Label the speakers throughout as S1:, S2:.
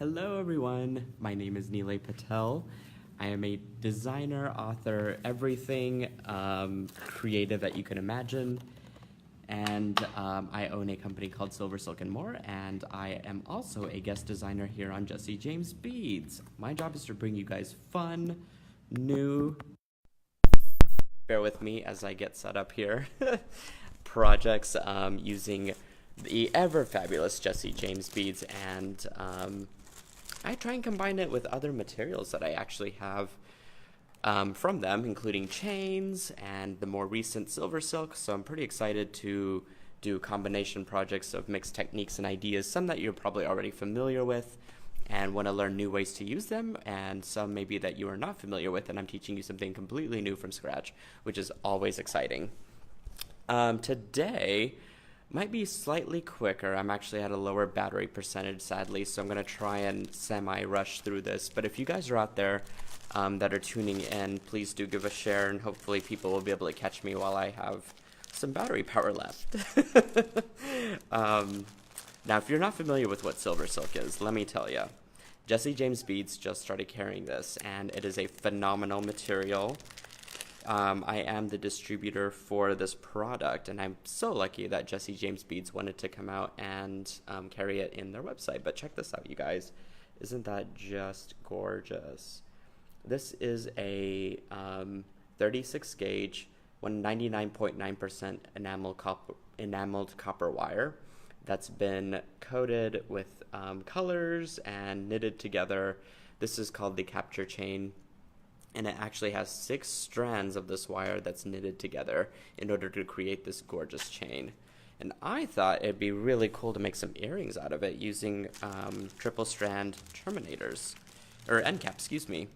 S1: Hello everyone, my name is Nilay Patel. I am a designer, author, everything creative that you can imagine. And I own a company called SilverSilk and More, and I am also a guest designer here on Jesse James Beads. My job is to bring you guys fun, new, bear with me as I get set up here, projects using the ever fabulous Jesse James Beads, and I try and combine it with other materials that I actually have from them, including chains and the more recent SilverSilk. So I'm pretty excited to do combination projects of mixed techniques and ideas, some that you're probably already familiar with and want to learn new ways to use them, and some maybe that you are not familiar with, and I'm teaching you something completely new from scratch, which is always exciting. Today might be slightly quicker. I'm actually at a lower battery percentage, sadly, so I'm going to try and semi-rush through this. But if you guys are out there that are tuning in, please do give a share, and hopefully people will be able to catch me while I have some battery power left. Now, if you're not familiar with what SilverSilk is, let me tell you. Jesse James Beads just started carrying this, and it is a phenomenal material. I am the distributor for this product, and I'm so lucky that Jesse James Beads wanted to come out and carry it in their website. But check this out, you guys. Isn't that just gorgeous? This is a 36 gauge, 199.9% enameled copper wire that's been coated with colors and knitted together. This is called the capture chain. And it actually has 6 strands of this wire that's knitted together in order to create this gorgeous chain. And I thought it'd be really cool to make some earrings out of it using triple strand terminators, or end cap, excuse me,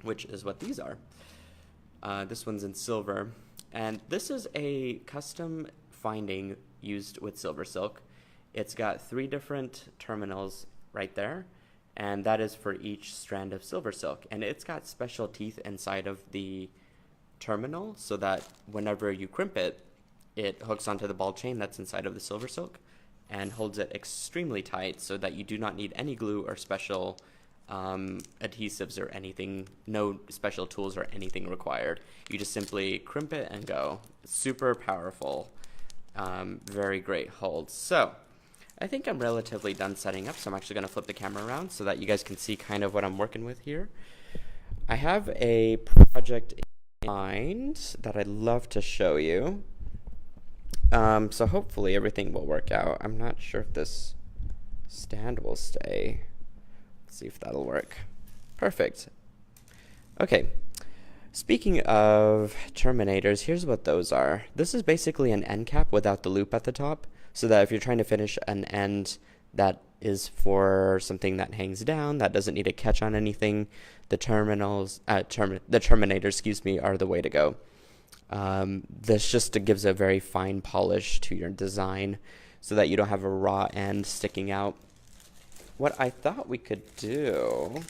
S1: which is what these are. This one's in silver. And this is a custom finding used with SilverSilk. It's got 3 different terminals right there, and that is for each strand of SilverSilk. And it's got special teeth inside of the terminal so that whenever you crimp it, it hooks onto the ball chain that's inside of the SilverSilk and holds it extremely tight so that you do not need any glue or special adhesives or anything, no special tools or anything required. You just simply crimp it and go. Super powerful, very great hold. So I think I'm relatively done setting up, so I'm actually going to flip the camera around so that you guys can see kind of what I'm working with here. I have a project in mind that I'd love to show you. So hopefully everything will work out. I'm not sure if this stand will stay. Let's see if that'll work. Perfect. Okay. Speaking of terminators, here's what those are. This is basically an end cap without the loop at the top, so that if you're trying to finish an end that is for something that hangs down, that doesn't need to catch on anything, the terminators, excuse me, are the way to go. This just gives a very fine polish to your design so that you don't have a raw end sticking out. What I thought we could do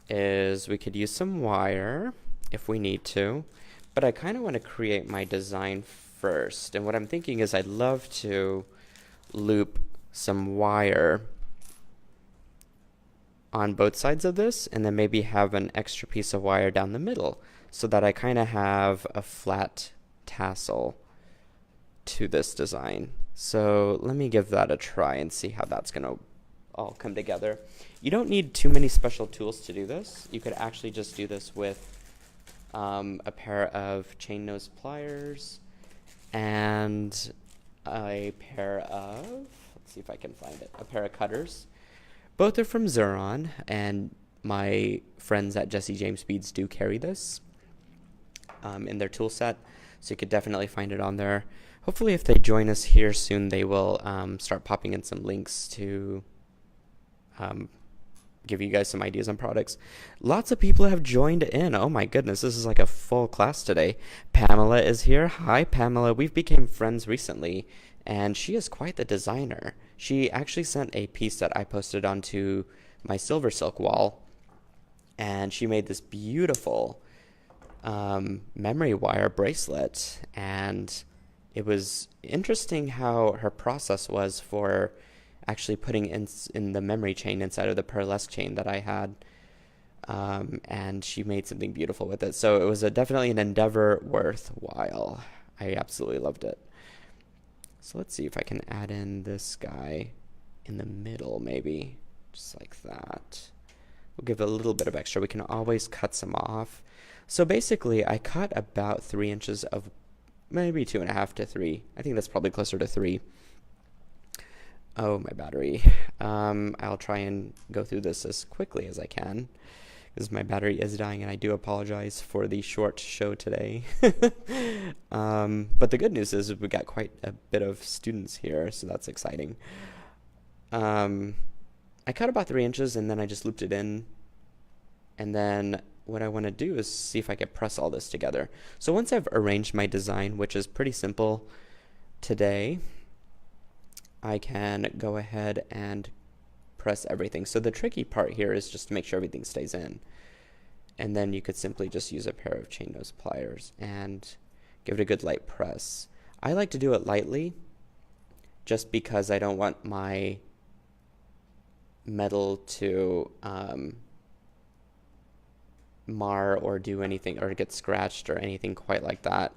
S1: is we could use some wire if we need to, but I kind of want to create my design first. And what I'm thinking is I'd love to loop some wire on both sides of this, and then maybe have an extra piece of wire down the middle so that I kind of have a flat tassel to this design. So let me give that a try and see how that's going to all come together. You don't need too many special tools to do this. You could actually just do this with a pair of chain nose pliers and a pair of, let's see if I can find it, a pair of cutters. Both are from Xuron, and my friends at Jesse James Beads do carry this in their tool set, so you could definitely find it on there. Hopefully if they join us here soon, they will start popping in some links to give you guys some ideas on products. Lots of people have joined in. Oh my goodness, this is like a full class today. Pamela is here. Hi Pamela, we've become friends recently, and she is quite the designer. She actually sent a piece that I posted onto my SilverSilk wall, and she made this beautiful memory wire bracelet, and it was interesting how her process was for actually putting in the memory chain inside of the pearlesque chain that I had. And she made something beautiful with it. So it was definitely an endeavor worthwhile. I absolutely loved it. So let's see if I can add in this guy in the middle, maybe. Just like that. We'll give it a little bit of extra. We can always cut some off. So basically, I cut about 3 inches of maybe 2.5 to 3. I think that's probably closer to 3. Oh, my battery. I'll try and go through this as quickly as I can, because my battery is dying, and I do apologize for the short show today. But the good news is we got quite a bit of students here, so that's exciting. I cut about 3 inches, and then I just looped it in. And then what I want to do is see if I can press all this together. So once I've arranged my design, which is pretty simple today, I can go ahead and press everything. So the tricky part here is just to make sure everything stays in. And then you could simply just use a pair of chain nose pliers and give it a good light press. I like to do it lightly just because I don't want my metal to mar or do anything or get scratched or anything quite like that.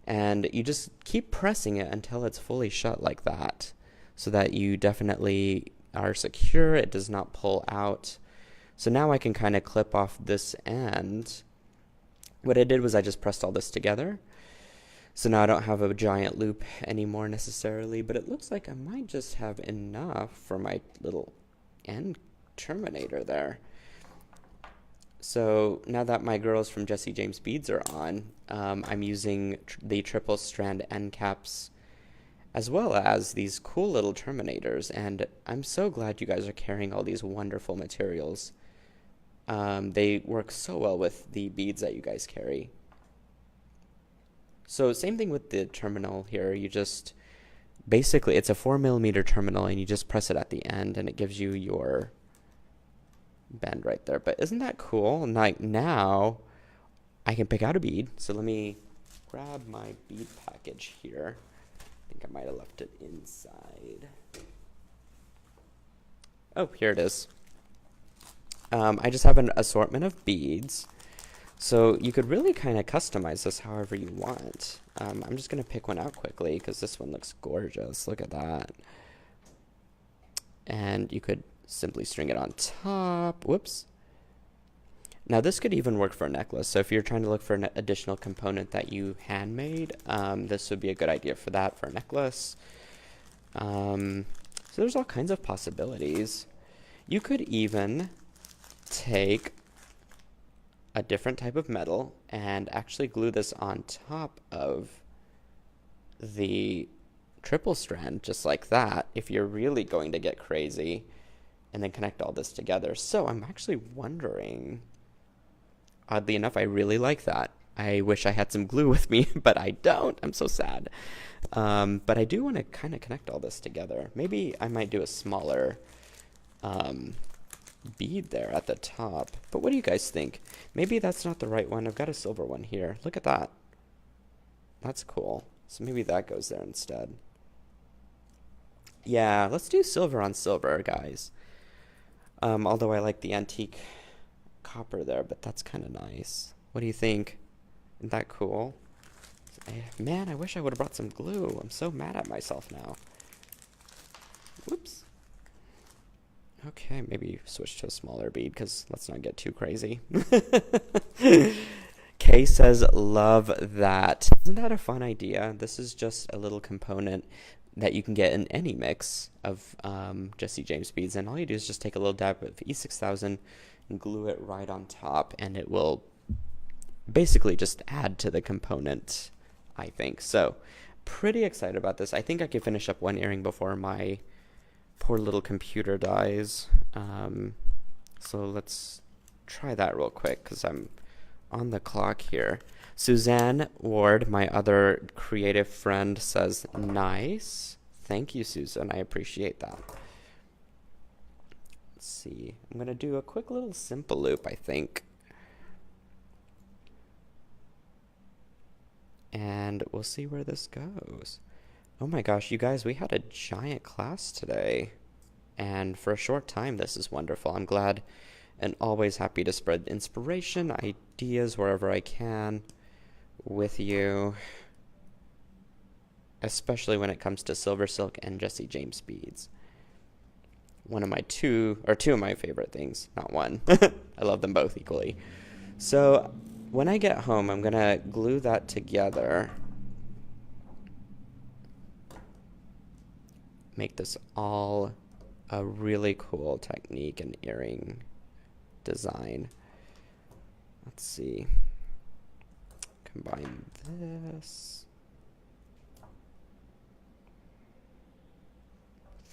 S1: And you just keep pressing it until it's fully shut like that, so that you definitely are secure, it does not pull out. So now I can kind of clip off this end. What I did was I just pressed all this together. So now I don't have a giant loop anymore necessarily, but it looks like I might just have enough for my little end terminator there. So now that my girls from Jesse James Beads are on, I'm using the triple strand end caps as well as these cool little terminators, and I'm so glad you guys are carrying all these wonderful materials. They work so well with the beads that you guys carry. So same thing with the terminal here. You just basically, it's a 4mm terminal, and you just press it at the end, and it gives you your bend right there. But isn't that cool? Like now I can pick out a bead. So let me grab my bead package here. I think I might have left it inside. Oh, here it is. I just have an assortment of beads. So you could really kind of customize this however you want. I'm just going to pick one out quickly because this one looks gorgeous. Look at that. And you could simply string it on top. Whoops. Now this could even work for a necklace. So if you're trying to look for an additional component that you handmade, this would be a good idea for that, for a necklace. So there's all kinds of possibilities. You could even take a different type of metal and actually glue this on top of the triple strand, just like that, if you're really going to get crazy, and then connect all this together. So I'm actually wondering, oddly enough, I really like that. I wish I had some glue with me, but I don't. I'm so sad. But I do want to kind of connect all this together. Maybe I might do a smaller bead there at the top. But what do you guys think? Maybe that's not the right one. I've got a silver one here. Look at that. That's cool. So maybe that goes there instead. Yeah, let's do silver on silver, guys. Although I like the antique copper there, but that's kind of nice. What do you think? Isn't that cool? Man, I wish I would have brought some glue. I'm so mad at myself now. Whoops. Okay, maybe switch to a smaller bead, because let's not get too crazy. Kay says, love that. Isn't that a fun idea? This is just a little component that you can get in any mix of Jesse James beads, and all you do is just take a little dab of E6000 and glue it right on top, and it will basically just add to the component, I think. So, pretty excited about this. I think I can finish up one earring before my poor little computer dies. So let's try that real quick, because I'm on the clock here. Suzanne Ward, my other creative friend, says, nice. Thank you, Susan. I appreciate that. Let's see. I'm going to do a quick little simple loop, I think. And we'll see where this goes. Oh my gosh, you guys, we had a giant class today. And for a short time, this is wonderful. I'm glad and always happy to spread inspiration, ideas wherever I can with you, especially when it comes to SilverSilk and Jesse James beads. Two of my favorite things, not one. I love them both equally. So when I get home, I'm going to glue that together. Make this all a really cool technique and earring design. Let's see. Combine this.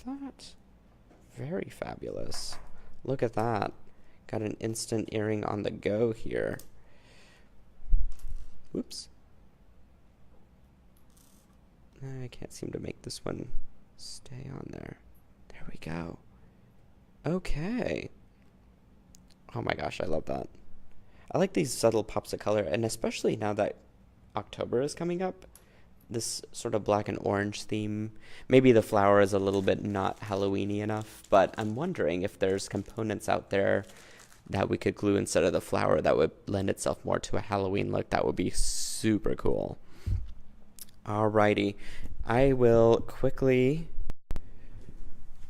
S1: That. Very fabulous. Look at that. Got an instant earring on the go here. Oops. I can't seem to make this one stay on there. There we go. Okay. Oh my gosh, I love that. I like these subtle pops of color, and especially now that October is coming up, this sort of black and orange theme. Maybe the flower is a little bit not Halloween-y enough, but I'm wondering if there's components out there that we could glue instead of the flower that would lend itself more to a Halloween look. That would be super cool. Alrighty, I will quickly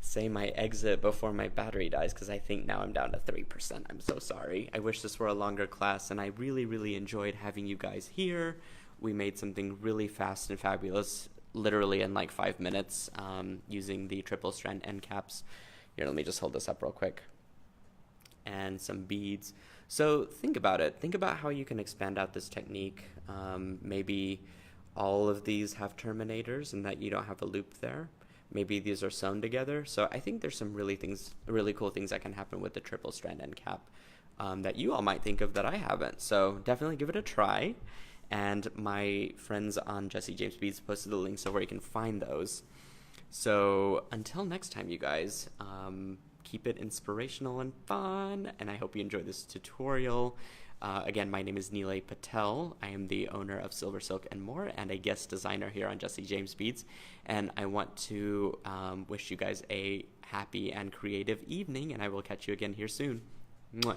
S1: say my exit before my battery dies, because I think now I'm down to 3%. I'm so sorry. I wish this were a longer class, and I really, really enjoyed having you guys here. We made something really fast and fabulous, literally in like 5 minutes, using the triple strand end caps. Here, let me just hold this up real quick. And some beads. So think about it. Think about how you can expand out this technique. Maybe all of these have terminators and that you don't have a loop there. Maybe these are sewn together. So I think there's some really cool things that can happen with the triple strand end cap that you all might think of that I haven't. So definitely give it a try. And my friends on Jesse James Beads posted the links so where you can find those. So until next time, you guys, keep it inspirational and fun, and I hope you enjoyed this tutorial. Again, my name is Nilay Patel. I am the owner of SilverSilk and More and a guest designer here on Jesse James Beads, and I want to wish you guys a happy and creative evening, and I will catch you again here soon. Mwah.